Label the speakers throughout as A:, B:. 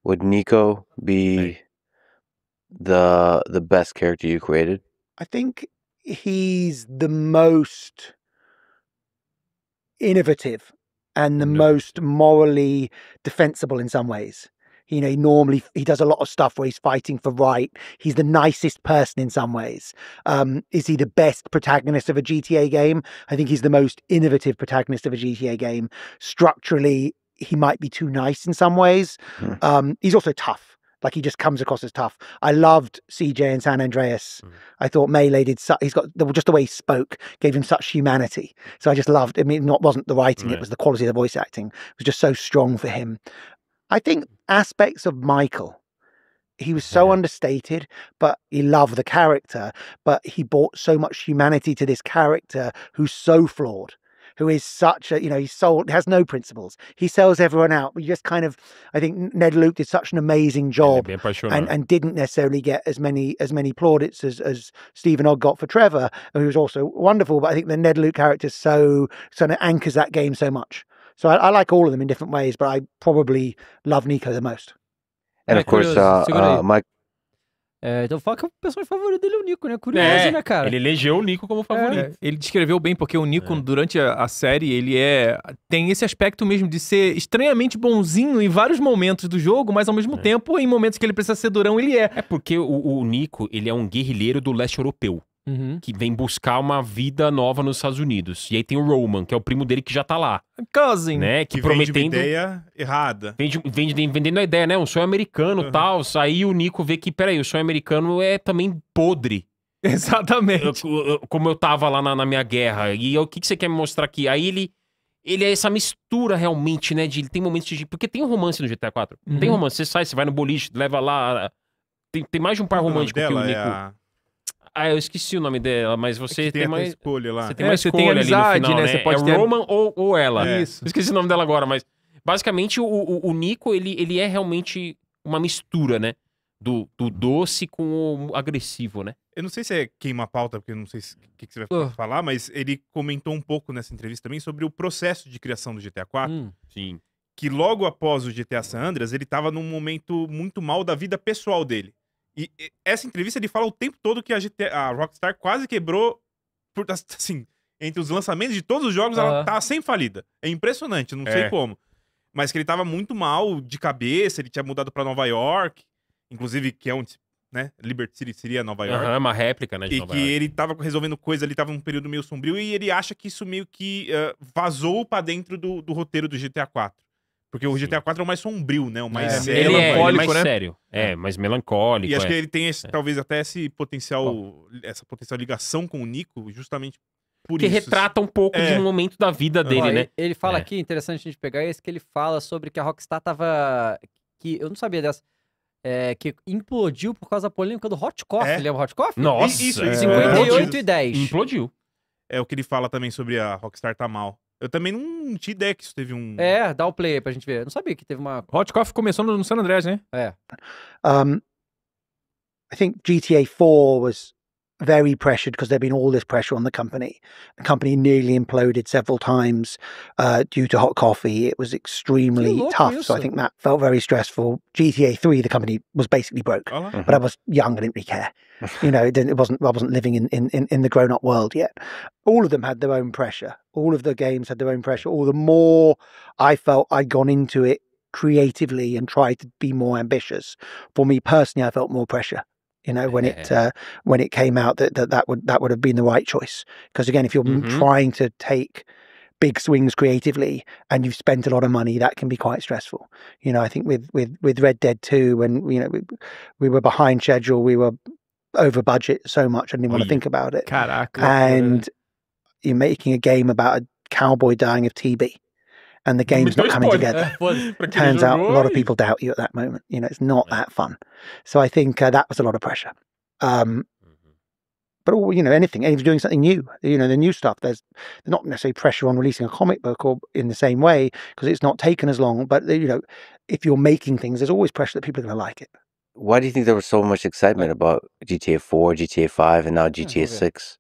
A: Would Nico be the best character you created?
B: I think he's the most innovative and the most morally defensible in some ways. You know, he does a lot of stuff where he's fighting for right. He's the nicest person in some ways. Is he the best protagonist of a GTA game? I think he's the most innovative protagonist of a GTA game. Structurally, he might be too nice in some ways. He's also tough. Like, he just comes across as tough. I loved CJ in San Andreas. I thought Melee he's got just the way he spoke gave him such humanity. So I just loved. I mean, it wasn't the writing; it was the quality of the voice acting. It was just so strong for him. I think aspects of Michael. He was so understated, but he loved the character. But he brought so much humanity to this character who's so flawed. Who is such a, has no principles. He sells everyone out. You just kind of, I think Ned Luke did such an amazing job and didn't necessarily get as many plaudits as Stephen Ogg got for Trevor, who was also wonderful. But I think the Ned Luke character so of anchors that game so much. So I like all of them in different ways, but I probably love Nico the most.
A: And of course, Mike.
C: Então fala que o personagem favorito dele é o Nico, né? Curioso, né, cara?
D: Ele elegeu o Nico como favorito.
E: Ele descreveu bem, porque o Nico, durante a série, ele tem esse aspecto mesmo de ser estranhamente bonzinho em vários momentos do jogo, mas ao mesmo tempo, em momentos que ele precisa ser durão, ele é.
D: É porque o Nico, ele é um guerrilheiro do leste europeu. Que vem buscar uma vida nova nos Estados Unidos. E aí tem o Roman, que é o primo dele que já tá lá.
E: Cousin.
D: Né?
F: Que prometendo... vende uma ideia errada.
D: Vendendo a ideia, né? Um sonho americano e tal. Aí o Nico vê que, peraí, o sonho americano é também podre.
E: Exatamente.
D: Como eu tava lá na minha guerra. E o que você quer me mostrar aqui? Aí ele é essa mistura realmente, né? Tem momentos de... Porque tem um romance no GTA 4. Tem romance. Você sai, você vai no boliche, leva lá... Tem mais de um par romântico que o Nico... eu esqueci o nome dela, mas você tem mais
F: escolha lá.
D: Você tem mais escolha amizade, ali no final, né?
E: Você pode ter...
D: Roman ou ela.
E: Isso.
D: Esqueci o nome dela agora, mas basicamente o Nico, ele é realmente uma mistura, né? Do doce com o agressivo, né?
F: Eu não sei se é queima a pauta, porque eu não sei o que você vai falar, mas ele comentou um pouco nessa entrevista também sobre o processo de criação do GTA 4.
D: Sim.
F: Que logo após o GTA San Andreas, ele tava num momento muito mal da vida pessoal dele. E essa entrevista ele fala o tempo todo que a Rockstar quase quebrou, assim, entre os lançamentos de todos os jogos, ela tá sempre falida. É impressionante, não sei como. Mas que ele tava muito mal de cabeça, ele tinha mudado pra Nova York, inclusive que é onde, né, Liberty City seria Nova York.
D: Uma réplica, né, de Nova York.
F: E que ele tava resolvendo coisa, ele tava num período meio sombrio, e ele acha que isso meio que vazou pra dentro do roteiro do GTA 4. Porque o GTA 4 é o mais sombrio, né? O mais sério.
D: Ele é mais sério. Mais melancólico.
F: E acho que ele tem talvez até essa potencial ligação com o Nico, justamente por isso.
D: Que retrata um pouco de um momento da vida dele, né?
C: Ele fala aqui, interessante a gente pegar, esse que ele fala sobre que a Rockstar tava... Que eu não sabia dessa. Que implodiu por causa da polêmica do Hot Coffee. Lembra o Hot Coffee?
D: Nossa!
C: Isso, 58 e 10.
D: Implodiu.
F: É o que ele fala também sobre a Rockstar tá mal. Eu também não tinha ideia que isso teve um...
C: dá o play aí pra gente ver. Eu não sabia que teve uma...
E: Hot Coffee começou no San Andreas, né?
B: I think GTA 4 was very pressured because there'd been all this pressure on the company. The company nearly imploded several times due to hot coffee. It was extremely tough, so I think that felt very stressful. GTA 3, the company was basically broke, but I was young, I didn't really care. You know, I wasn't living in the grown-up world yet. All of them had their own pressure. All of the games had their own pressure. All the more I felt I'd gone into it creatively and tried to be more ambitious. For me personally, I felt more pressure. You know, when it came out that would have been the right choice. Because again, if you're trying to take big swings creatively and you've spent a lot of money, that can be quite stressful. You know, I think with Red Dead 2, when we were behind schedule, we were over budget so much I didn't want to think about it.
E: Caraca.
B: And you're making a game about a cowboy dying of TB. And the game's not coming together. Turns out a lot of people doubt you at that moment. You know, it's not that fun. So I think that was a lot of pressure. But anything, and if you're doing something new, the new stuff, there's not necessarily pressure on releasing a comic book or in the same way because it's not taken as long. But if you're making things, there's always pressure that people are going to like it.
A: Why do you think there was so much excitement about GTA 4, GTA 5, and now GTA 6?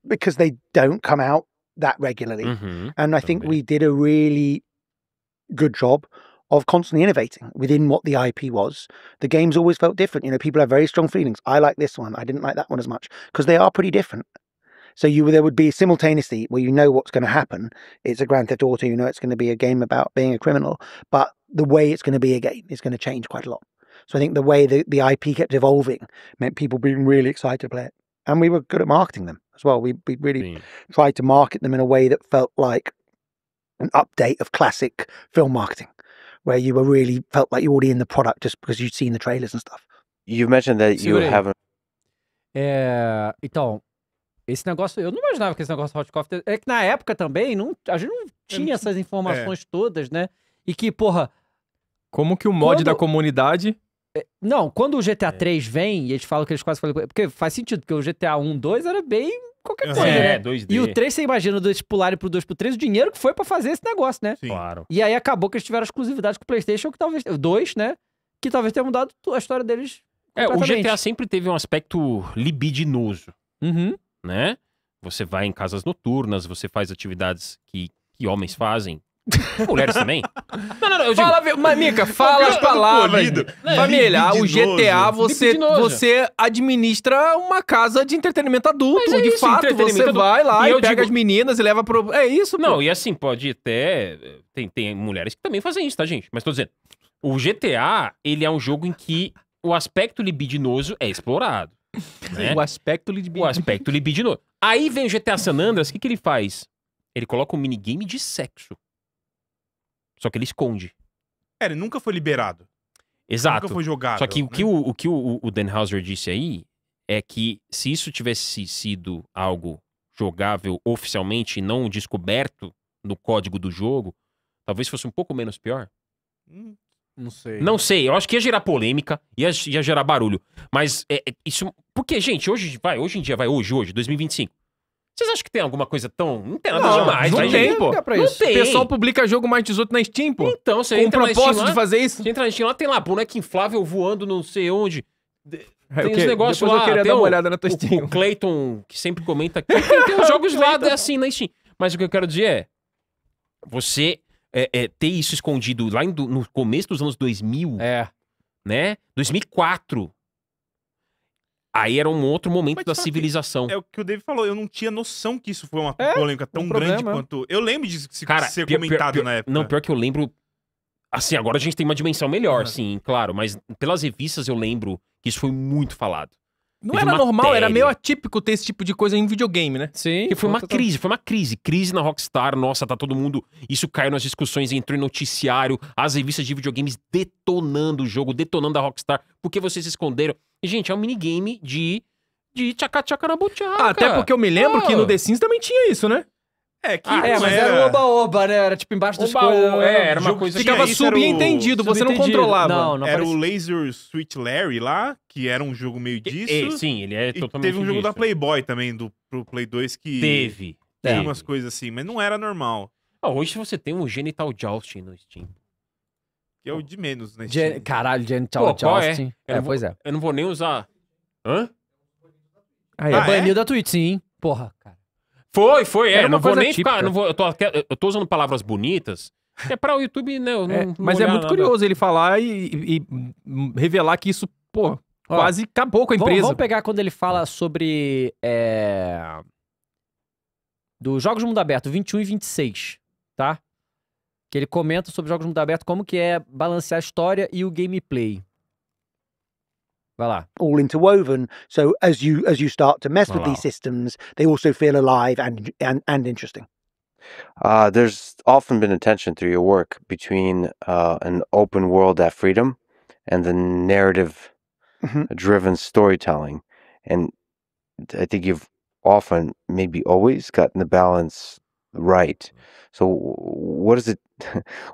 B: Because they don't come out that regularly. And I think we did a really good job of constantly innovating within what the IP was. The games always felt different. You know, people have very strong feelings. I like this one. I didn't like that one as much because they are pretty different. So there would be simultaneously where you know what's going to happen. It's a Grand Theft Auto, you know it's going to be a game about being a criminal, but the way it's going to be a game is going to change quite a lot. So I think the way the IP kept evolving meant people being really excited to play it. And we were good at marketing them as well. We really tried to market them in a way that felt like an update of classic film marketing, where you were really felt like you were already in the product just because you'd seen the trailers and stuff.
A: You mentioned that you haven't.
C: Então, esse negócio, eu não imaginava que esse negócio Hot Coffee... É que na época também, a gente não tinha essas informações todas, né? E que, porra...
E: Como que o mod da comunidade...
C: Não, quando o GTA 3 vem, e eles falam que eles quase falam... Porque faz sentido, porque o GTA 1, 2 era bem qualquer coisa, né?
D: 2D.
C: E o 3, você imagina, eles pularem pro 2, pro 3, o dinheiro que foi pra fazer esse negócio, né?
F: Sim.
D: Claro.
C: E aí acabou que eles tiveram exclusividade com o PlayStation, que talvez... 2, né? Que talvez tenha mudado a história deles
D: O
C: completamente.
D: GTA sempre teve um aspecto libidinoso, né? Você vai em casas noturnas, você faz atividades que homens fazem. Mulheres também. Não, eu digo...
E: Mas, Mika, fala as palavras. Família, o GTA, você administra uma casa de entretenimento adulto.
D: Mas é
E: de
D: isso,
E: fato,
D: entretenimento
E: você
D: adulto.
E: vai lá
D: E
E: e
D: eu
E: pega
D: digo-
E: as meninas e leva pro... É isso, pô.
D: Não, e assim, pode até... Tem mulheres que também fazem isso, tá, gente? Mas tô dizendo, o GTA, ele é um jogo em que o aspecto libidinoso é explorado. Né?
E: O aspecto libidinoso.
D: O aspecto libidinoso. Aí vem o GTA San Andreas, o que ele faz? Ele coloca um minigame de sexo. Só que ele esconde.
F: Ele nunca foi liberado.
D: Exato.
F: Nunca foi jogado.
D: Só que
F: né?
D: o que o Dan Houser disse aí é que se isso tivesse sido algo jogável oficialmente e não descoberto no código do jogo, talvez fosse um pouco menos pior.
C: Não sei.
D: Não sei, eu acho que ia gerar polêmica, ia gerar barulho. Mas isso... Porque, gente, hoje em dia, 2025. Vocês acham que tem alguma coisa tão... Não tem nada demais,
E: não
D: vai,
E: tem,
D: gente.
E: pô.
C: Pra
D: Não
C: isso.
D: tem.
E: O pessoal publica jogo mais 18 na Steam, pô.
D: Então, você
E: Com o
D: entra na Steam
E: propósito
D: lá,
E: de fazer isso.
D: você entra na Steam lá, tem lá boneco inflável voando não sei onde. Tem
E: O
D: uns
E: quê?
D: negócios
E: Depois
D: lá.
E: eu queria
D: tem
E: dar uma olhada na tua Steam.
D: O Clayton, que sempre comenta aqui. Tem uns jogos lá assim na Steam. Mas o que eu quero dizer é... Você ter isso escondido lá no começo dos anos 2000, né? 2004. Aí era um outro momento
F: Mas
D: da
F: sabe,
D: civilização.
F: É o que o David falou, eu não tinha noção que isso foi uma polêmica tão grande
C: problema.
F: quanto... Eu lembro de ser
D: pior-
F: comentado
D: pior-
F: na época.
D: Não, pior que eu lembro... Assim, agora a gente tem uma dimensão melhor, sim, claro. Mas pelas revistas eu lembro que isso foi muito falado.
E: Não
D: Teve
E: era normal, era
D: matéria.
E: meio atípico ter esse tipo de coisa em videogame, né?
C: Sim.
D: Porque foi uma crise. Crise na Rockstar, nossa, tá todo mundo... Isso caiu nas discussões, entrou em noticiário, as revistas de videogames detonando o jogo, detonando a Rockstar. Por que vocês se esconderam? E, gente, é um minigame de tchaca-tchaca na buchaca.
E: Até porque eu me lembro que no The Sims também tinha isso, né?
F: É, que
C: mas era o oba-oba, né? Era tipo embaixo das
D: Oba-oba,
C: coisas. né?
D: era uma
F: jogo
D: coisa...
F: tinha
E: Ficava
F: isso, era o-
E: subentendido, você não
C: Subentendido.
E: controlava.
C: Não
F: Era
C: parecia.
F: o Laser Switch Larry lá, que era um jogo meio disso.
D: Sim, ele é
F: E
D: totalmente
F: teve um jogo da
D: disso.
F: Playboy também, pro Play 2, que
D: Teve.
F: tinha umas coisas assim, mas não era normal.
D: Hoje você tem um Genital Jousting no Steam.
F: Que é o de menos, né? Steam.
C: Caralho, Genital
D: Pô, qual é?
C: Jousting.
D: Eu não vou-
C: Pois é.
D: Eu não vou nem usar... Hã?
E: Aí,
C: É
F: Ah,
C: banido da Twitch, sim. Porra, cara.
D: Foi,
E: Era uma
D: não vou
E: coisa
D: nem ficar...
E: típica.
D: Não vou, eu tô usando palavras bonitas, que é pra o YouTube, né? eu não
E: mas é
D: olhar
E: muito
D: nada.
E: curioso ele falar e revelar que isso, pô, quase acabou com a empresa.
C: Vamos pegar quando ele fala sobre... dos Jogos de Mundo Aberto, 21 e 26, tá? Que ele comenta sobre Jogos de Mundo Aberto, como que é balancear a história e o gameplay. Vai lá.
B: All interwoven. So as you start to mess with
D: Wow.
B: these systems, they also feel alive and interesting.
A: There's often been a tension through your work between an open world at Freedom and the narrative-driven storytelling, and I think you've often, maybe always, gotten the balance right. So, what is it?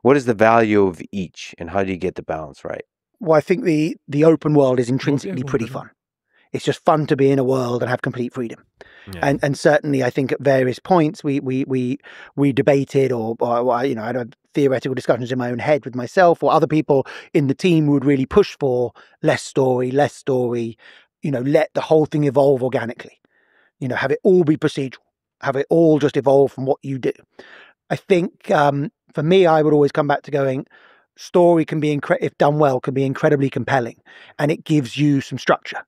A: What is the value of each, and how do you get the balance right?
B: Well, I think the open world is intrinsically pretty fun. It's just fun to be in a world and have complete freedom.
D: Yeah.
B: And certainly, I think at various points we debated or you know, I had theoretical discussions in my own head with myself or other people in the team who would really push for less story. You know, let the whole thing evolve organically. You know, have it all be procedural. Have it all just evolve from what you do. I think for me, I would always come back to going, story can be, if done well, can be incredibly compelling, and it gives you some structure.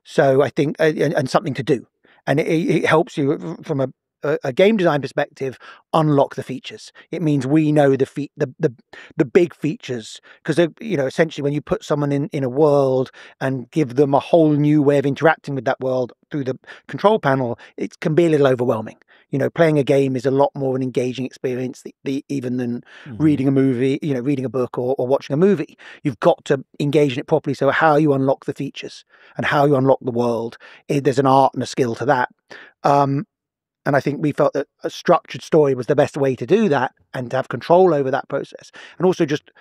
B: So I think, and something to do, and it helps you from a game design perspective unlock the features. It means we know the big features, because essentially when you put someone in a world and give them a whole new way of interacting with that world through the control panel, it can be a little overwhelming. Playing a game is a lot more an engaging experience even than reading a movie, reading a book or watching a movie. You've got to engage in it properly. So how you unlock the features and how you unlock the world, there's an art and a skill to that. And I think we felt that a structured story was the best way to do that and to have control over that process. And also just,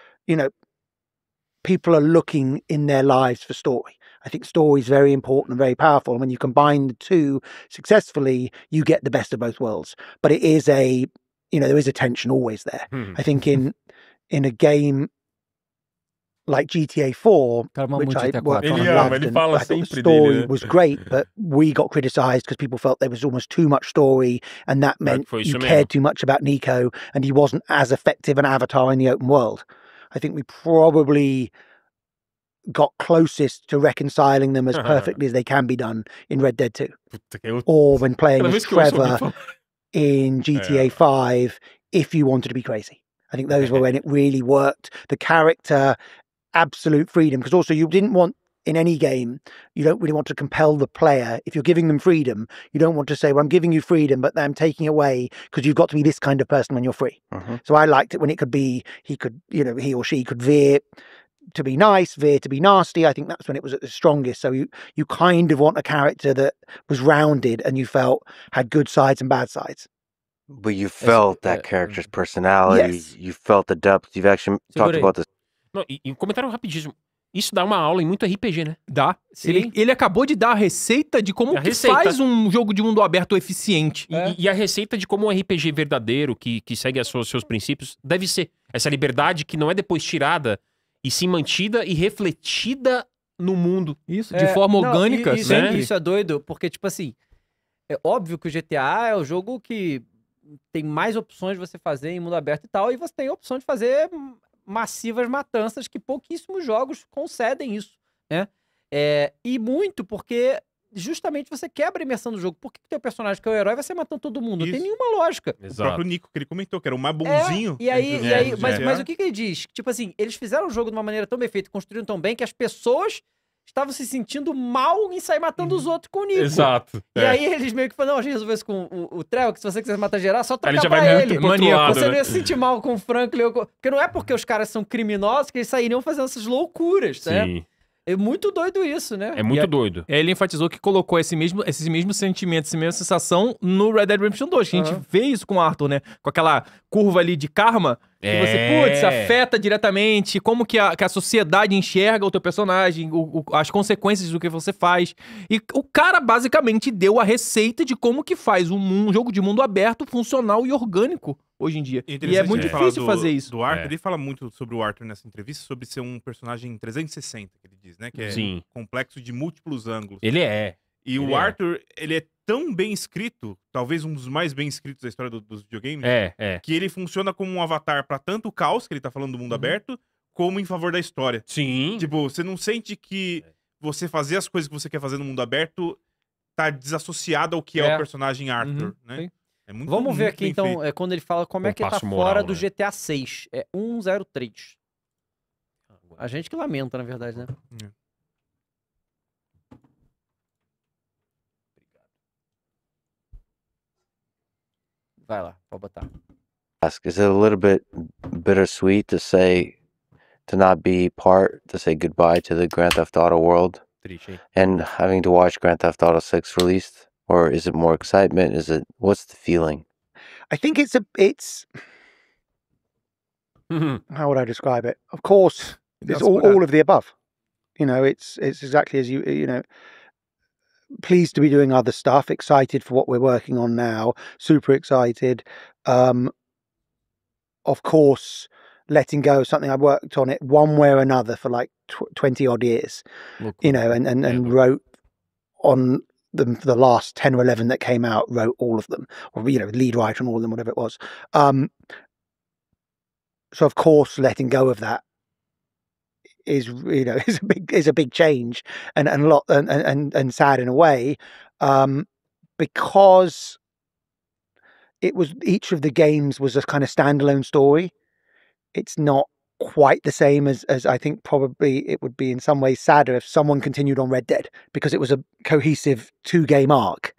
B: people are looking in their lives for story. I think story is very important and very powerful. And when you combine the two successfully, you get the best of both worlds. But it is there is a tension always there. I think in a game like GTA 4, which I worked on and loved, and I thought the story was great, but we got criticized because people felt there was almost too much story, and that meant you cared too much about Nico, and he wasn't as effective an avatar in the open world. I think we probably got closest to reconciling them as perfectly as they can be done in Red Dead 2. Or when playing as Trevor in GTA 5, if you wanted to be crazy. I think those were when it really worked. The character, absolute freedom, because also you didn't want, in any game, you don't really want to compel the player. If you're giving them freedom, you don't want to say, well, I'm giving you freedom, but I'm taking away because you've got to be this kind of person when you're free. So I liked it when it could be, he or she could veer to be nice, veer to be nasty. I think that's when it was at the strongest. So you kind of want a character that was rounded and you felt had good sides and bad sides.
A: But you felt that character's personality.
B: Yes.
A: You felt the depth. You've actually talked about this.
D: Não, e um comentário rapidíssimo. Isso dá uma aula em muito RPG, né?
E: Dá.
C: Sim.
E: Ele acabou de dar a receita de como que faz um jogo de mundo aberto eficiente.
D: E a receita de como um RPG verdadeiro, que segue seus princípios, deve ser. Essa liberdade que não é depois tirada e sim mantida e refletida no mundo.
E: Isso, de forma orgânica,
C: isso,
E: sempre.
C: Isso é doido, porque, tipo assim, é óbvio que o GTA é o jogo que tem mais opções de você fazer em mundo aberto e tal, e você tem a opção de fazer massivas matanças que pouquíssimos jogos concedem isso, né? E muito porque justamente você quebra a imersão do jogo. Por que o teu personagem, que é o herói, vai ser matando todo mundo? Não tem nenhuma lógica.
F: O próprio Nico, que ele comentou, que era o mais bonzinho.
C: Mas o que ele diz? Tipo assim, eles fizeram o jogo de uma maneira tão bem feita, construíram tão bem, que as pessoas estavam se sentindo mal em sair matando os outros com o Nico.
D: Exato.
C: E aí eles meio que falaram, não, a gente resolveu isso com o Trevor, que se você quiser matar geral, só trocar
D: já
C: pra
D: vai
C: ele.
D: maníaco,
C: Você não ia se sentir mal com o Franklin. Porque não é porque os caras são criminosos que eles sairiam fazendo essas loucuras, né?
D: Sim.
C: É muito doido isso, né?
D: É muito doido.
E: Ele enfatizou que colocou esses mesmos sentimentos, essa mesma sensação no Red Dead Redemption 2. Que a gente vê isso com o Arthur, né? Com aquela curva ali de karma, que você, afeta diretamente como que a sociedade enxerga o teu personagem, as consequências do que você faz. E o cara basicamente deu a receita de como que faz um jogo de mundo aberto, funcional e orgânico hoje em dia. E é muito difícil fazer isso.
F: Do Arthur, ele fala muito sobre o Arthur nessa entrevista, sobre ser um personagem 360, que ele diz, né? Que é complexo de múltiplos ângulos.
D: Ele é.
F: E o Arthur, ele é tão bem escrito, talvez um dos mais bem escritos da história dos videogames, que ele funciona como um avatar pra tanto o caos, que ele tá falando do mundo aberto, como em favor da história.
D: Sim.
F: Tipo, você não sente que você fazer as coisas que você quer fazer no mundo aberto tá desassociado ao que é o personagem Arthur, né?
C: Sim.
F: É muito,
C: Vamos ver
F: muito
C: aqui,
F: bem
C: então,
F: feito.
C: quando ele fala como é que ele tá fora do GTA 6. É 103. A gente que lamenta, na verdade, né? Vai lá, pode botar.
A: Is it a little bit bittersweet to say, to not be part, to say goodbye to the Grand Theft Auto world
D: Triste, hein?
A: and having to watch Grand Theft Auto 6 released? Or is it more excitement? What's the feeling?
B: I think it's how would I describe it? Of course, it's all of the above. It's exactly as you know, pleased to be doing other stuff, excited for what we're working on now, super excited. Of course, letting go of something I worked on it one way or another for like 20 odd years, and wrote on the last 10 or 11 that came out, wrote all of them, or lead writer on all of them, whatever it was. So of course, letting go of that is is a big change and a lot and sad in a way, because it was each of the games was a kind of standalone story. It's not quite the same as I think probably it would be in some ways sadder if someone continued on Red Dead because it was a cohesive 2-game arc.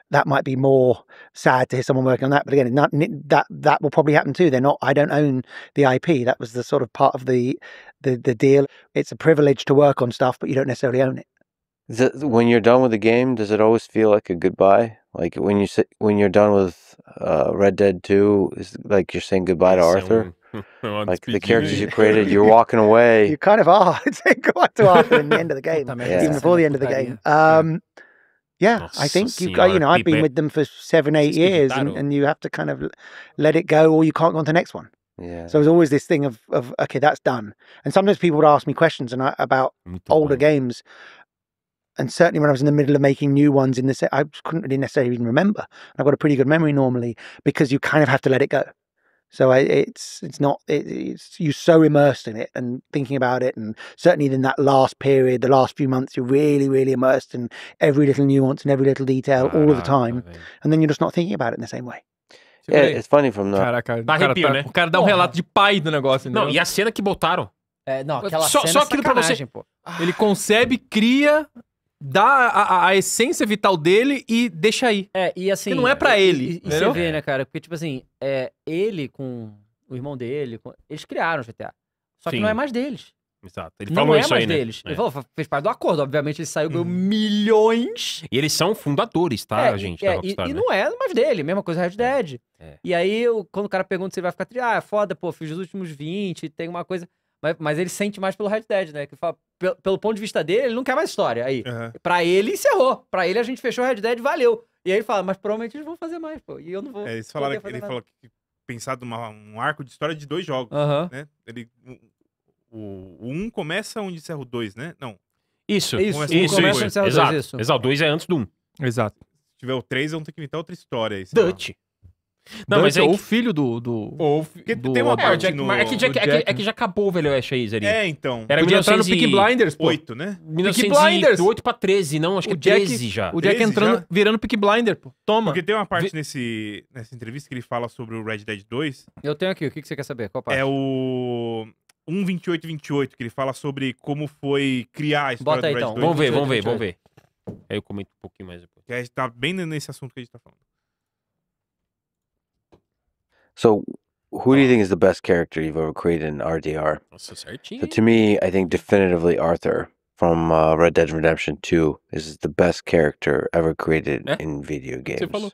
B: That might be more sad to hear someone working on that. But again, that will probably happen too. I don't own the IP. That was the sort of part of the deal. It's a privilege to work on stuff, but you don't necessarily own it.
A: When you're done with the game, does it always feel like a goodbye? Like when you're done with Red Dead 2, is like you're saying goodbye to Arthur? Like the characters you created, you're walking away.
B: You kind of are saying goodbye to Arthur in the end of the game, even before the end of the game. Yeah, I think I've been with them for 7-8 years, and you have to kind of let it go, or you can't go on to the next one.
A: Yeah.
B: So there's always this thing of okay, that's done. And sometimes people would ask me questions about older games, and certainly when I was in the middle of making new ones in the I couldn't really necessarily even remember. I've got a pretty good memory normally because you kind of have to let it go. So it's you're so immersed in it and thinking about it, and certainly in that last period, the last few months, you're really, really immersed in every little nuance and every little detail all of the time, and then you're just not thinking about it in the same way.
A: Yeah, it's funny from the...
E: Caraca,
D: Dá arrepio, né?
E: O cara dá um relato de pai do negócio,
D: Não, e a cena que botaram.
C: Não, aquela
D: Só
C: cena
D: aquilo pra você.
C: pô.
E: Ele concebe, cria, dá a essência vital dele e deixa aí.
C: E assim...
E: Que não é pra ele,
C: E você vê, né, cara? Porque, tipo assim, ele com o irmão dele, eles criaram o GTA. Só que
D: Sim.
C: não é mais deles.
D: Exato. Ele
C: Não
D: falou
C: é
D: isso
C: mais
D: aí, né?
C: deles. Ele falou, fez parte do acordo. Obviamente, ele saiu, ganhou milhões.
D: E eles são fundadores, tá, gente? Da Rockstar,
C: E
D: né?
C: não é mais dele. Mesma coisa Red Dead.
D: É.
C: E aí, quando o cara pergunta se ele vai ficar triste, foda, pô, fiz os últimos 20, tem uma coisa... Mas ele sente mais pelo Red Dead, né? Que fala, pelo ponto de vista dele, ele não quer mais história. Aí, pra ele, encerrou. Pra ele, a gente fechou o Red Dead, valeu. E aí ele fala, mas provavelmente eles vão fazer mais, pô. E eu não vou.
F: Eles falaram que ele falou que pensado um arco de história de 2 jogos, né? O 1 começa onde encerra o 2, né? Não.
D: Isso.
C: Começa onde encerra o 2, isso.
D: Exato. O 2 é antes do 1.
E: Exato.
F: Se tiver o 3, vão ter que inventar outra história aí.
D: Dutch. Não,
E: Dutch
D: mas
E: é
D: aí
E: o filho do
F: Porque tem uma parte
D: é que já acabou o Velho Oeste aí, Zeri.
F: Então.
D: Era
E: Podia entrar no Peaky Blinders, pô.
F: 8, né?
D: 1908 pra 13, não, acho que é 13 já.
E: O Jack
F: 13
E: entrando,
F: já?
E: virando Peaky Blinder, pô. Toma.
F: Porque tem uma parte nessa entrevista que ele fala sobre o Red Dead 2.
C: Eu tenho aqui, o que você quer saber? Qual parte?
F: É o 1:28:28, que ele fala sobre como foi criar a história
C: Bota aí,
F: do Red
C: então.
F: Dead 2.
D: Vamos ver. Aí eu comento um pouquinho mais depois.
F: Que a gente tá bem nesse assunto que a gente tá falando.
A: So, who do you think is the best character you've ever created in RDR?
D: Nossa, certinho.
A: So to me, I think definitively Arthur from Red Dead Redemption 2 is the best character ever created in video games.
D: Você falou.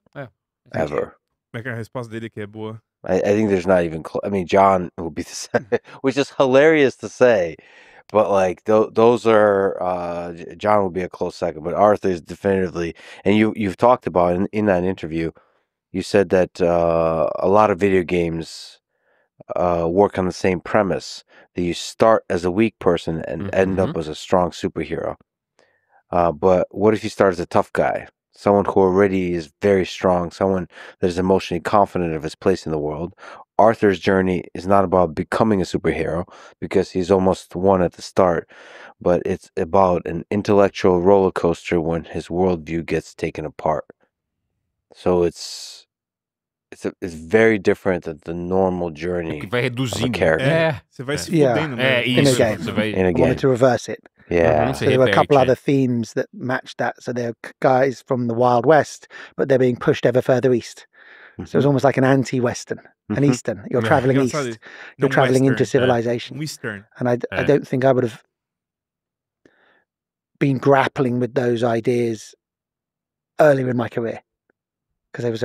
A: Ever.
F: Como é que a resposta dele que é boa?
A: I think there's not even I mean, John would be the same, which is hilarious to say, but like those are John would be a close second, but Arthur is definitively, and you've talked about in that interview, you said that a lot of video games work on the same premise, that you start as a weak person and end up as a strong superhero. But what if you start as a tough guy? Someone who already is very strong, someone that is emotionally confident of his place in the world. Arthur's journey is not about becoming a superhero because he's almost one at the start, but it's about an intellectual roller coaster when his worldview gets taken apart. So it's very different than the normal journey
D: Que vai
A: of a
D: reduzindo.
A: character
F: Você vai se fudendo, né?
D: Isso.
B: game.
D: Você vai...
A: in a
B: I
A: game.
B: wanted to reverse it.
A: Yeah.
B: So there were a couple other themes that matched that. So they're guys from the Wild West, but they're being pushed ever further east. So it's almost like an anti-Western, an Eastern. You're traveling east.
F: Engraçado.
B: You're
F: Não
B: traveling into
F: Western,
B: civilization.
F: Western.
B: And I don't think I would have been grappling with those ideas earlier in my career. Because it was,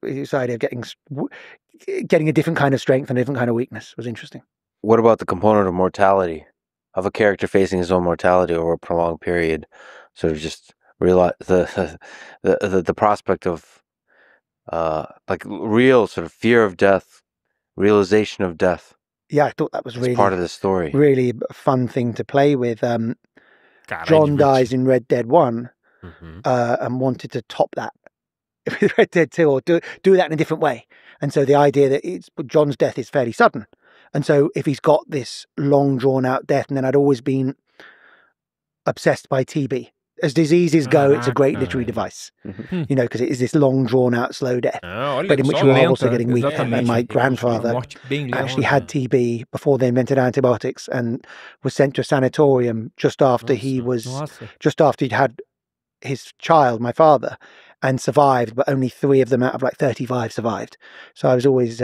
B: this idea of getting a different kind of strength and a different kind of weakness was interesting.
A: What about the component of mortality, of a character facing his own mortality over a prolonged period? Sort of just realize the prospect of like real sort of fear of death, realization of death.
B: Yeah, I thought that was
A: It's
B: really
A: part of the story.
B: really a fun thing to play with.
D: Cara,
B: John dies in Red Dead 1 and wanted to top that with Red Dead 2 or do that in a different way. And so the idea that John's death is fairly sudden. And so if he's got this long drawn out death, and then I'd always been obsessed by TB. As diseases go, it's a great literary device, you know, because it is this long drawn out slow death,
D: Ah, olha
B: but in which
D: só,
B: you are
E: lenta,
B: also getting weaker.
E: exatamente.
B: And my
E: Uma
B: grandfather
E: morte bem lenta.
B: actually had TB before they invented antibiotics and was sent to a sanatorium just after
C: Nossa.
B: just after he'd had his child, my father, and survived, but only 3 of them out of like 35 survived. So I was always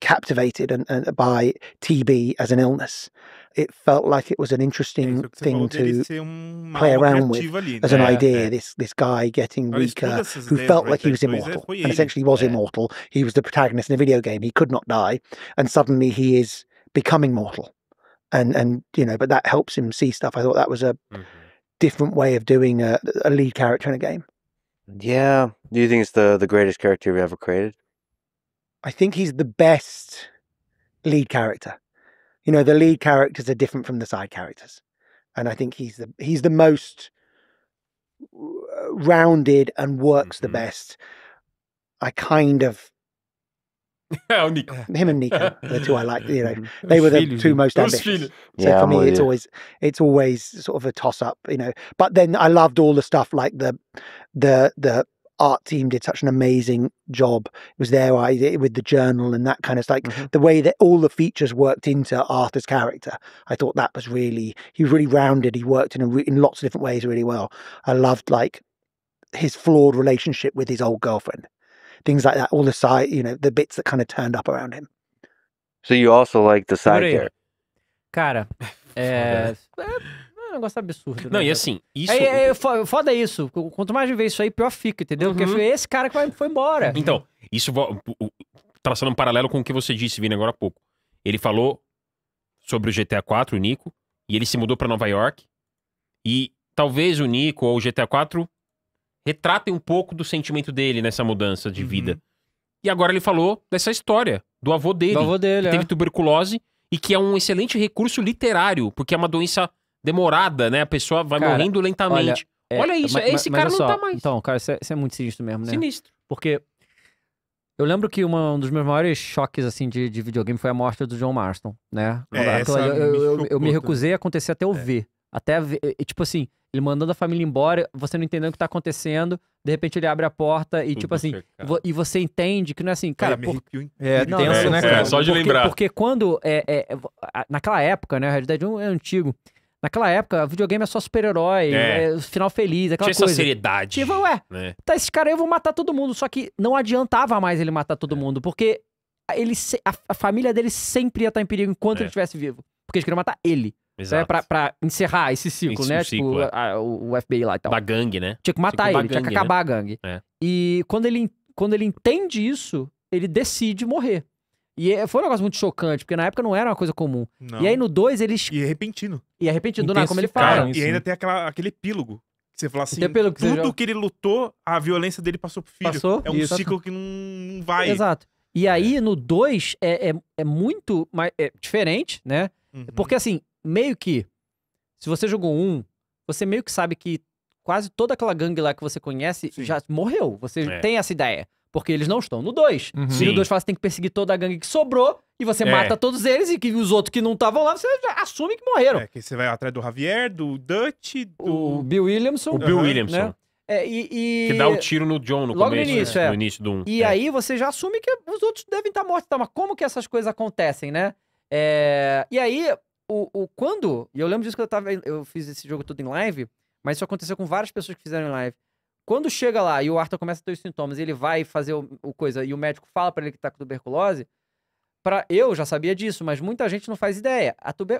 B: captivated and by TB as an illness. It felt like it was an
F: É
B: interesting
F: isso que você
B: thing
F: falou dele
B: to
F: ser uma
B: play
F: alma
B: around with
F: criativa ali,
B: as
F: né?
B: an
D: É,
B: idea.
D: é.
B: This guy getting
F: Olha, estuda
B: weaker,
F: essas
B: who
F: ideias
B: felt
F: do
B: like he
F: Red
B: was
F: Dead 2,
B: immortal,
F: foi
B: and
F: ele.
B: essentially was
D: É.
B: immortal. He was the protagonist in a video game. He could not die, and suddenly he is becoming mortal. And you know, but that helps him see stuff. I thought that was a
D: Uhum.
B: different way of doing a lead character in a game.
A: Yeah. Do you think it's the greatest character you've ever created?
B: I think he's the best lead character. You know, the lead characters are different from the side characters, and I think he's the most rounded and works the
D: Mhm.
B: best. I kind of
D: É o Nico.
B: him and Nico, are the two I like. You know,
A: Mhm.
B: they were the
E: filhos
B: two
E: dele.
B: most
D: Os
B: ambitious.
D: filhos.
B: So
A: Yeah,
B: for
A: I'm
B: me,
A: with
B: it's
A: you.
B: always sort of a toss up, you know. But then I loved all the stuff like the art team did such an amazing job. It was their idea with the journal and that kind of like
A: Mhm.
B: the way that all the features worked into Arthur's character. I thought that was he was really rounded. He worked in lots of different ways really well. I loved like his flawed relationship with his old girlfriend, things like that. All the side, you know, the bits that kind of turned up around him.
A: So you also like the side
C: Segura aí.
A: character?
C: Cara, é um negócio absurdo.
D: Não,
C: né?
D: e assim, isso.
C: Foda isso. Quanto mais de vez isso aí, pior fica, entendeu? Porque
D: Uhum.
C: foi esse cara que foi embora.
D: Então, isso traçando um paralelo com o que você disse, Vini, agora há pouco. Ele falou sobre o GTA 4, o Nico, e ele se mudou pra Nova York. E talvez o Nico ou o GTA 4 retratem um pouco do sentimento dele nessa mudança de vida. E agora ele falou dessa história do avô dele.
C: Do avô dele,
D: que teve tuberculose e que é um excelente recurso literário, porque é uma doença demorada, né? A pessoa vai
C: Cara,
D: morrendo lentamente. Olha isso, esse cara
C: olha
D: não
C: só,
D: tá mais.
C: Então, cara, isso é muito sinistro mesmo, né?
D: Sinistro.
C: Porque eu lembro que um dos meus maiores choques, assim, de videogame foi a morte do John Marston, né?
F: Essa me
C: Eu
F: chocou
C: me recusei a acontecer até eu ver. Até ver, e, tipo assim, ele mandando a família embora, você não entendendo o que tá acontecendo, de repente ele abre a porta e,
D: Tudo
C: tipo assim,
D: cercado.
C: e você entende que não é assim, cara,
F: Me
C: por,
F: arrepio, hein?
E: É
C: Não,
E: tenso,
C: não,
E: né,
D: é,
E: cara?
D: só de
C: porque,
D: lembrar.
C: Porque quando. Naquela época, né? Red Dead 1 é antigo. Naquela época, videogame é só super-herói,
D: É.
C: final feliz, aquela
D: Tinha essa
C: coisa.
D: seriedade.
C: Tipo, ué,
D: né?
C: tá, esses caras aí vão matar todo mundo. Só que não adiantava mais ele matar todo mundo, porque a família dele sempre ia estar em perigo enquanto
D: É.
C: ele estivesse vivo. Porque eles queriam matar ele.
D: Exato.
C: Pra encerrar esse ciclo,
D: Esse
C: né?
D: ciclo,
C: Tipo, o FBI lá e tal.
D: Da gangue, né?
C: Tinha que matar
D: Ciclo da
C: ele, tinha que
D: gangue,
C: acabar a gangue.
D: É.
C: E quando ele entende isso, ele decide morrer. E foi um negócio muito chocante, porque na época não era uma coisa comum.
F: Não.
C: E aí no 2 eles.
F: E é repentino.
C: E é repetido do nada, como ele
E: Intensificaram
C: fala.
E: isso.
F: E ainda
E: né?
F: tem aquele epílogo. Que você fala assim,
C: Tem epílogo que você
F: tudo
C: já-
F: que ele lutou, a violência dele passou pro filho.
C: Passou,
F: É um
C: isso.
F: ciclo que não vai.
C: Exato. E aí no 2 é muito mais, diferente, né?
F: Uhum.
C: Porque assim, meio que. Se você jogou você meio que sabe que quase toda aquela gangue lá que você conhece
F: Sim.
C: já morreu. Você
D: É.
C: tem essa ideia. Porque eles não estão no 2.
E: Uhum.
C: E
D: Sim.
C: no 2 fala que você tem que perseguir toda a gangue que sobrou. E você
D: É.
C: mata todos eles. E que os outros que não estavam lá, você já assume que morreram.
F: É, que você vai atrás do Javier, do Dutch,
C: O
F: do...
C: Bill Williamson.
D: O Bill
F: Aham,
D: Williamson.
C: né? Que
D: Que dá o tiro no John no
C: Logo no
D: começo.
C: início,
D: né?
C: é.
D: No início do 1.
C: E aí você já assume que os outros devem estar mortos. Tá, mas como que essas coisas acontecem, né? E aí, quando... E eu lembro disso que eu fiz esse jogo todo em live, mas isso aconteceu com várias pessoas que fizeram em live. Quando chega lá e o Arthur começa a ter os sintomas, ele vai fazer o coisa e o médico fala pra ele que tá com tuberculose, eu já sabia disso, mas muita gente não faz ideia.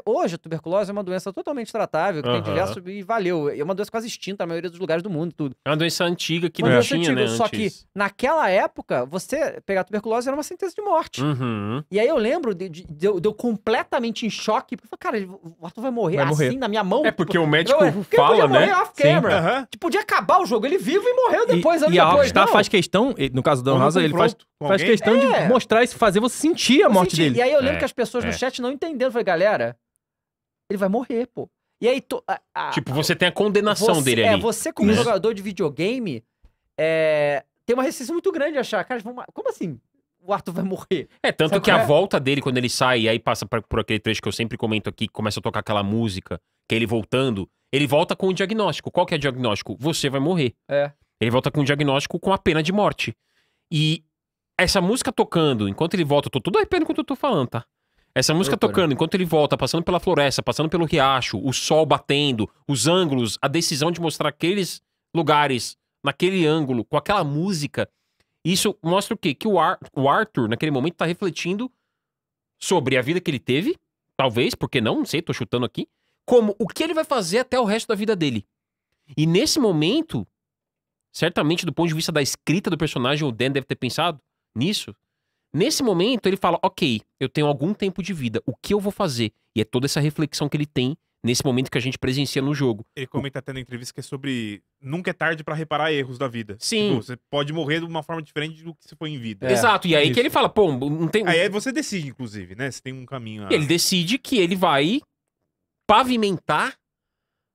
C: Hoje a tuberculose é uma doença totalmente tratável, que tem
D: Aham.
C: diversos... E valeu. É uma doença quase extinta na maioria dos lugares do mundo, tudo.
D: É uma doença antiga que
C: Uma
D: não
C: doença
D: tinha,
C: antiga,
D: né?
C: só que
D: antes.
C: naquela época, você pegar tuberculose era uma sentença de morte.
D: Uhum.
C: E aí eu lembro de eu completamente em choque, porque eu falei, cara, o Arthur vai morrer
E: Vai
C: assim,
E: morrer.
C: na minha mão.
D: É porque o médico
C: Porque ele
D: fala,
C: podia morrer
D: né?
C: off-camera.
F: Aham.
C: Tipo, podia acabar o jogo, ele vivo e morreu depois, anos
E: E a
C: depois.
E: Rockstar
C: não.
E: faz questão, no caso do Dan
F: Ou no
E: Rosa, ele faz
F: confronto com
E: faz
F: alguém.
E: questão de mostrar isso, fazer você sentir a
C: Eu
E: morte
C: senti.
E: dele.
C: E aí eu lembro
D: É,
C: que as pessoas no
D: é.
C: chat não entenderam. Eu falei, galera, ele vai morrer, pô. E aí,
D: Tipo, você tem a condenação dele ali.
C: Você como
D: né?
C: jogador de videogame, tem uma resistência muito grande de achar, cara, como assim? o Arthur vai morrer.
D: Tanto
C: Sabe
D: que
C: qual
D: a
C: é?
D: volta dele, quando ele sai e aí passa por aquele trecho que eu sempre comento aqui, que começa a tocar aquela música, que é ele voltando, ele volta com o diagnóstico. Qual que é o diagnóstico? Você vai morrer.
C: É.
D: Ele volta com o diagnóstico com a pena de morte. E essa música tocando, enquanto ele volta, eu tô todo arrepiando enquanto eu tô falando, tá? Essa música
C: Loucura.
D: tocando, enquanto ele volta, passando pela floresta, passando pelo riacho, o sol batendo, os ângulos, a decisão de mostrar aqueles lugares naquele ângulo, com aquela música, isso mostra o quê? Que o Arthur, naquele momento, tá refletindo sobre a vida que ele teve, talvez, porque não sei, tô chutando aqui, como o que ele vai fazer até o resto da vida dele. E nesse momento, certamente do ponto de vista da escrita do personagem, o Dan deve ter pensado nisso. Nesse momento, ele fala, ok, eu tenho algum tempo de vida, o que eu vou fazer? E é toda essa reflexão que ele tem nesse momento que a gente presencia no jogo.
F: Ele comenta até na entrevista que é sobre nunca é tarde pra reparar erros da vida.
D: Sim.
F: Tipo, você pode morrer de uma forma diferente do que você foi em vida.
D: Exato, e aí
F: Isso.
D: que ele fala, pô, não tem...
F: Aí você decide, inclusive, né? Você tem um caminho.
D: Ele decide que ele vai pavimentar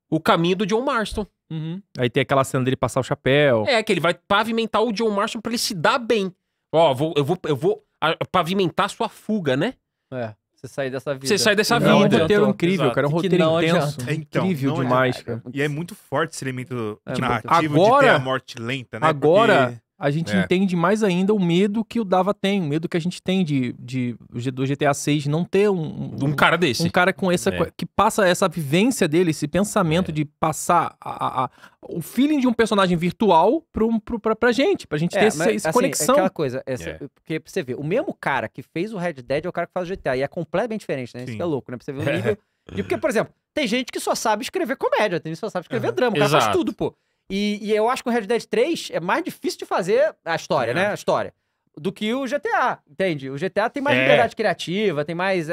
D: o caminho do John Marston.
E: Uhum. Aí tem aquela cena dele passar o chapéu.
D: É, que ele vai pavimentar o John Marston pra ele se dar bem. Ó, eu vou pavimentar sua fuga, né?
C: É. Você sair dessa vida.
D: Você sai dessa
E: É um
D: vida.
E: roteiro
C: Adiantou.
E: incrível,
D: Exato.
E: cara. É um
C: Que
E: roteiro
C: não
E: intenso.
C: adianta.
F: Então,
E: incrível
F: não
E: demais,
F: adianta.
E: cara.
F: E é muito forte esse elemento
C: É muito.
F: narrativo de
E: Agora-
F: ter a morte lenta, né?
E: Agora,
F: Porque-
E: a gente
F: É.
E: entende mais ainda o medo que o Dava tem, o medo que a gente tem do GTA 6 não ter
D: Um cara desse.
E: um cara com essa
D: É.
E: que passa essa vivência dele, esse pensamento de passar o feeling de um personagem virtual pra gente ter essa
C: mas, assim,
E: conexão.
C: É aquela coisa,
D: É.
C: porque pra você ver, o mesmo cara que fez o Red Dead é o cara que faz o GTA, e é completamente diferente, né? Isso
F: Sim.
C: que é louco, né? Pra você ver o nível porque, por exemplo, tem gente que só sabe escrever comédia, tem gente que só sabe escrever drama, o cara faz
D: Exato.
C: tudo, pô. E eu acho que o Red Dead 3 é mais difícil de fazer a história, né? A história. Do que o GTA, entende? O GTA tem mais
D: É.
C: liberdade criativa, tem mais...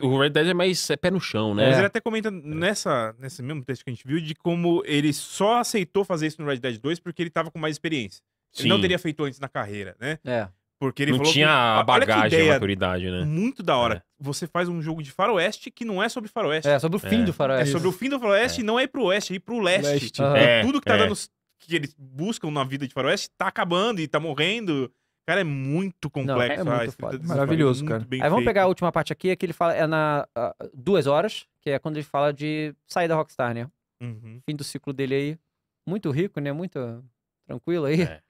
D: O Red Dead é mais pé no chão, né?
F: Mas ele até comenta nesse mesmo texto que a gente viu de como ele só aceitou fazer isso no Red Dead 2 porque ele tava com mais experiência. Ele não
D: Sim.
F: teria feito antes na carreira, né?
C: É.
F: Porque ele
D: Não
F: falou
D: tinha
F: que,
D: a
F: olha que
D: bagagem, a
F: ideia
D: maturidade, né?
F: muito da hora.
D: É.
F: Você faz um jogo de faroeste que não é sobre faroeste.
C: É, sobre o fim
D: É.
C: do faroeste.
F: É sobre o fim do faroeste e não é ir pro oeste, é ir pro leste.
C: Aham.
D: É,
F: Tudo que tá
D: é.
F: dando, que eles buscam na vida de faroeste tá acabando e tá morrendo. Cara, é muito complexo.
C: é muito
F: a escrita
C: foda.
F: desse
E: Maravilhoso,
F: muito
E: cara.
F: bem
C: Aí vamos
F: feito.
C: pegar a última parte aqui, que ele fala, é na 2 horas, que é quando ele fala de sair da Rockstar, né?
F: Uhum.
C: Fim do ciclo dele aí. Muito rico, né? Muito tranquilo aí.
D: É.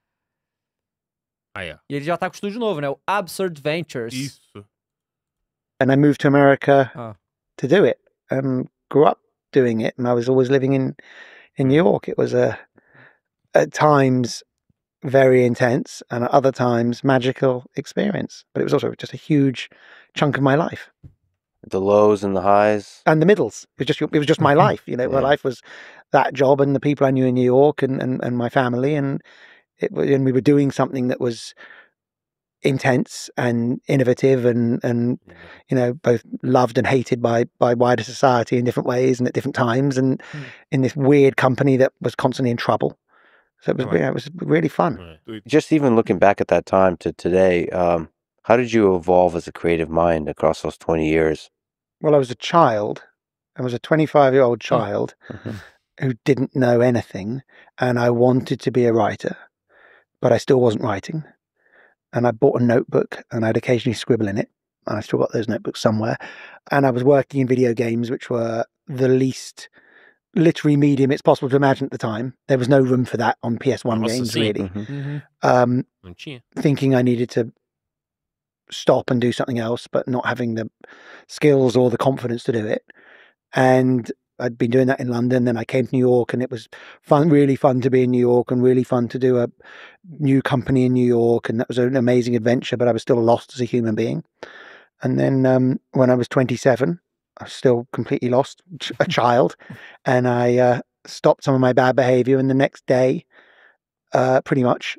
D: Aí, ó.
C: E ele já tá com o estúdio novo, né? O Absurd Ventures.
F: Isso.
B: And I moved to America
C: Ah.
B: to do it. Grew up doing it, and I was always living in New York. It was at times very intense, and at other times magical experience. But it was also just a huge chunk of my life,
A: The lows and the highs.
B: and the middles. It was just my life. You know, my
A: Yeah.
B: life was that job and the people I knew in New York and my family, and we were doing something that was intense and innovative and you know, both loved and hated by wider society in different ways and at different times, and in this weird company that was constantly in trouble. So it was really fun.
A: Just even looking back at that time to today, how did you evolve as a creative mind across those 20 years?
B: Well, I was a child. I was a 25-year-old child who didn't know anything, and I wanted to be a writer, but I still wasn't writing. And I bought a notebook, and I'd occasionally scribble in it. And I still got those notebooks somewhere. And I was working in video games, which were the least literary medium it's possible to imagine at the time. There was no room for that on PS1
D: Nossa,
B: games,
D: sim.
B: really.
C: Uhum.
D: Não tinha.
B: Thinking I needed to stop and do something else, but not having the skills or the confidence to do it. And I'd been doing that in London. Then I came to New York, and it was fun, really fun to be in New York, and really fun to do a new company in New York. And that was an amazing adventure, but I was still lost as a human being. And then when I was 27, I was still completely lost, a child, and I stopped some of my bad behavior. And the next day, pretty much,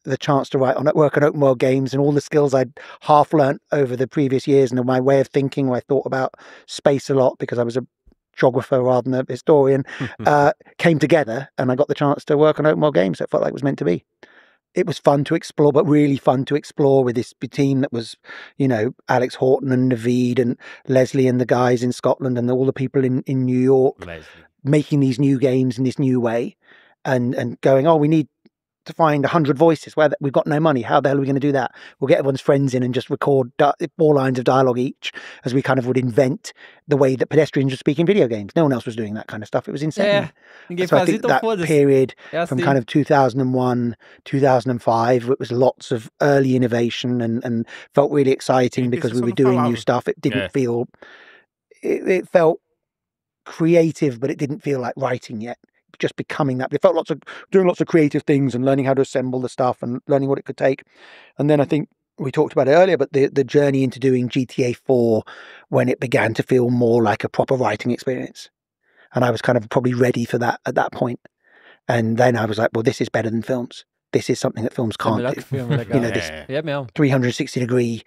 B: the chance to work on open world games and all the skills I'd half learnt over the previous years, and my way of thinking, where I thought about space a lot because I was a geographer rather than a historian, came together, and I got the chance to work on open world games. So it felt like it was meant to be. It was fun to explore, but really fun to explore with this team that was, you know, Alex Horton and Naveed and Leslie and the guys in Scotland and all the people in New York
D: Leslie.
B: making these new games in this new way, and going, oh, we need to find 100 voices. We've got no money. How the hell are we going to do that? We'll get everyone's friends in and just record 4 lines of dialogue each, as we kind of would invent the way that pedestrians would speak in video games. No one else was doing that kind of stuff. It was insane.
C: Ninguém
B: So I
C: fazia,
B: think
C: então
B: that
C: foda-se.
B: period
C: É
B: from
C: assim.
B: kind of 2001, 2005, it was lots of early innovation and felt really exciting
F: Sim,
B: because
F: isso
B: we
F: só
B: were
F: não
B: doing new
F: falava.
B: stuff. It didn't
D: Yeah.
B: feel, it felt creative, but it didn't feel like writing yet. Just becoming that. It felt doing lots of creative things and learning how to assemble the stuff and learning what it could take. And then I think we talked about it earlier, but the journey into doing GTA 4 when it began to feel more like a proper writing experience. And I was kind of probably ready for that at that point. And then I was like, well, this is better than films. This is something that films
C: É
B: can't
C: melhor
B: do.
C: que filme, legal.
B: You know, this
C: É mesmo.
B: 360-degree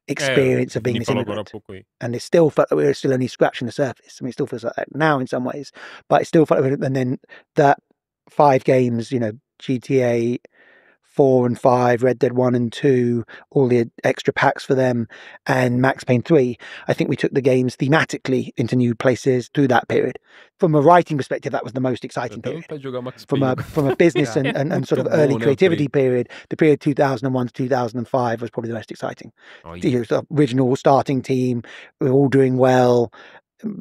B: experience of being
D: Vini
B: this
D: falou agora há
B: immigrant.
D: pouco aí.
B: And it still felt like we were still only scratching the surface. I mean, it still feels like that now in some ways, but it still felt like, and then that 5 games, you know, GTA 4 and 5, Red Dead 1 and 2, all the extra packs for them, and Max Payne 3, I think we took the games thematically into new places through that period. From a writing perspective, that was the most exciting
D: Até
B: period.
D: vontade de jogar Max
B: From
D: Payne.
B: a business and sort of
D: Muito
B: early
D: bom, né, o
B: creativity
D: três.
B: period, the period 2001 to 2005 was probably the most exciting.
D: Olha.
B: The original starting team, we were all doing well.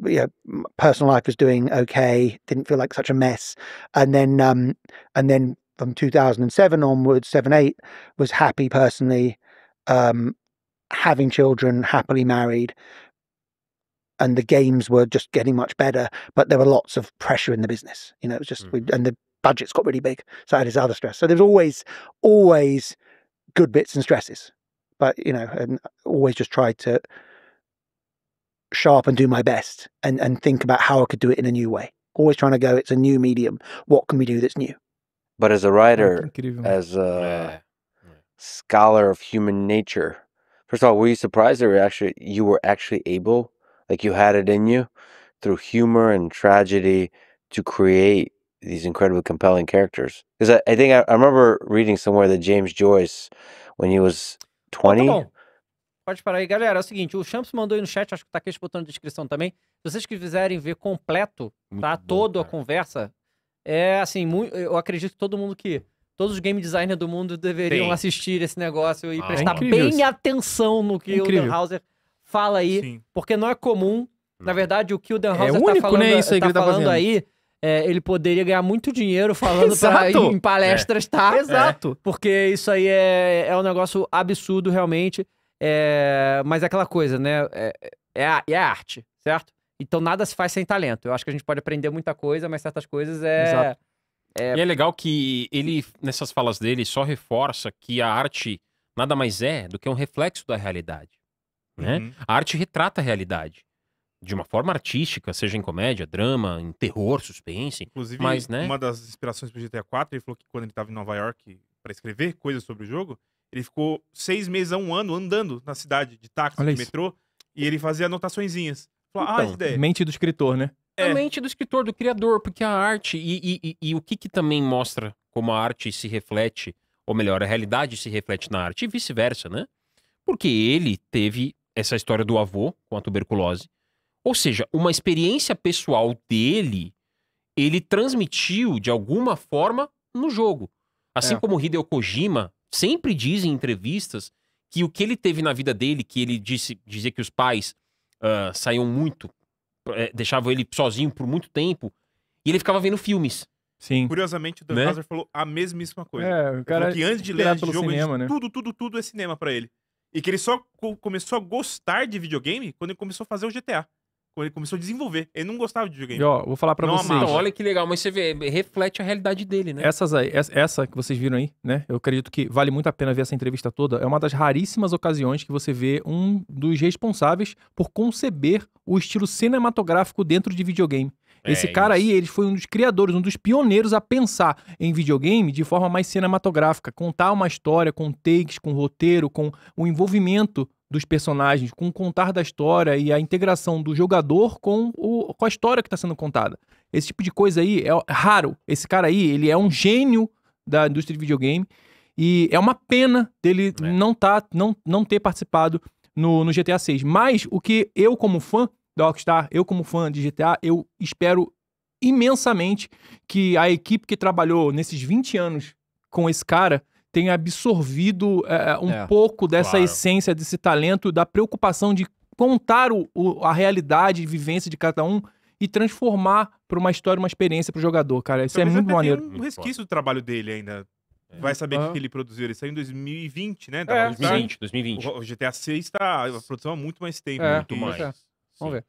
B: You know, personal life was doing okay. Didn't feel like such a mess. And then from 2007 onwards, 7-8 was happy personally, having children, happily married, and the games were just getting much better. But there were lots of pressure in the business. You know, it was just and the budgets got really big, so I had this other stress. So there's always good bits and stresses, but you know, and always just tried to sharp and do my best and think about how I could do it in a new way. Always trying to go, it's a new medium. What can we do that's new?
A: But as a
E: Cara, que
A: writer,
E: incrível.
A: as a
D: É.
A: scholar of human nature, first of all, were you surprised that you were actually able, like you had it in you, through humor and tragedy, to create these incredibly compelling characters? Because I think I remember reading somewhere that James Joyce, when he was
C: Tá
A: 20,
C: bom. Pode parar aí, galera. É o seguinte, o Champs mandou aí no chat, acho que tá aqui botando na descrição também. Se vocês quiserem ver completo,
D: Muito
C: tá?
D: bom,
C: Toda a
D: cara.
C: conversa, é assim, eu acredito que todos os game designers do mundo deveriam
D: Tem.
C: assistir esse negócio e
D: Ah,
C: prestar
E: é incrível
C: bem
E: isso.
C: atenção no que o
E: Incrível.
C: Danhauser fala aí,
F: Sim.
C: porque não é comum. Na verdade, o que o
E: É
C: Danhauser
E: único,
C: tá falando,
E: né, isso aí que ele tá fazendo.
C: aí, ele poderia ganhar muito dinheiro falando
E: Exato.
C: em palestras, tá?
E: Exato.
C: Porque isso aí é um negócio absurdo, realmente. Mas é aquela coisa, né? É arte, certo? Então nada se faz sem talento. Eu acho que a gente pode aprender muita coisa, mas certas coisas
E: Exato.
D: E é legal que ele, nessas falas dele, só reforça que a arte nada mais é do que um reflexo da realidade. Né?
F: Uhum.
D: A arte retrata a realidade. De uma forma artística, seja em comédia, drama, em terror, suspense.
F: Inclusive,
D: Mas, né?
F: uma das inspirações pro GTA 4, ele falou que quando ele tava em Nova York pra escrever coisas sobre o jogo, ele ficou 6 meses a 1 ano andando na cidade, de táxi,
E: Olha
F: de
E: isso.
F: metrô, e ele fazia anotaçõezinhas. Falou,
D: Então,
F: essa ideia.
E: Mente do escritor, né?
D: A mente do escritor, do criador, porque a arte e o que também mostra como a arte se reflete, ou melhor, a realidade se reflete na arte e vice-versa, né? Porque ele teve essa história do avô com a tuberculose, ou seja, uma experiência pessoal dele, ele transmitiu de alguma forma no jogo. Assim como o Hideo Kojima sempre diz em entrevistas que o que ele teve na vida dele, que ele dizia que os pais saíam muito, deixavam ele sozinho por muito tempo, e ele ficava vendo filmes.
E: Sim.
F: Curiosamente, o Dan
D: Né?
F: Houser falou a mesmíssima coisa.
E: É, o
F: Ele
E: cara
F: falou que antes de ler
E: inspirado
F: esse
E: pelo
F: jogo,
E: cinema, né?
F: tudo é cinema pra ele. E que ele só começou a gostar de videogame quando ele começou a fazer o GTA. Quando ele começou a desenvolver. Ele não gostava de videogame.
E: E ó, vou falar pra
F: Não
E: vocês.
F: amava.
D: Então, olha que legal, mas você vê, reflete a realidade dele, né?
E: Essa que vocês viram aí, né? Eu acredito que vale muito a pena ver essa entrevista toda. É uma das raríssimas ocasiões que você vê um dos responsáveis por conceber o estilo cinematográfico dentro de videogame. Esse cara aí, ele foi um dos criadores, um dos pioneiros a pensar em videogame de forma mais cinematográfica, contar uma história com takes, com roteiro, com o envolvimento dos personagens, com o contar da história e a integração do jogador com a história que está sendo contada. Esse tipo de coisa aí é raro. Esse cara aí, ele é um gênio da indústria de videogame e é uma pena dele não ter participado no GTA 6. Mas o que eu, como fã da Rockstar, eu como fã de GTA, eu espero imensamente que a equipe que trabalhou nesses 20 anos com esse cara tenha absorvido um pouco dessa
D: claro.
E: essência, desse talento, da preocupação de contar a realidade e vivência de cada um e transformar para uma história, uma experiência pro jogador, cara. Isso
F: Talvez
E: é muito
F: até
E: maneiro.
F: tenha um resquício do trabalho dele ainda. Vai saber o que ele produziu. Ele saiu em 2020, né? da Rockstar.
D: 2020.
F: O GTA 6 a produção há muito mais tempo.
E: É,
F: do que
D: muito mais.
F: isso.
E: Vamos ver.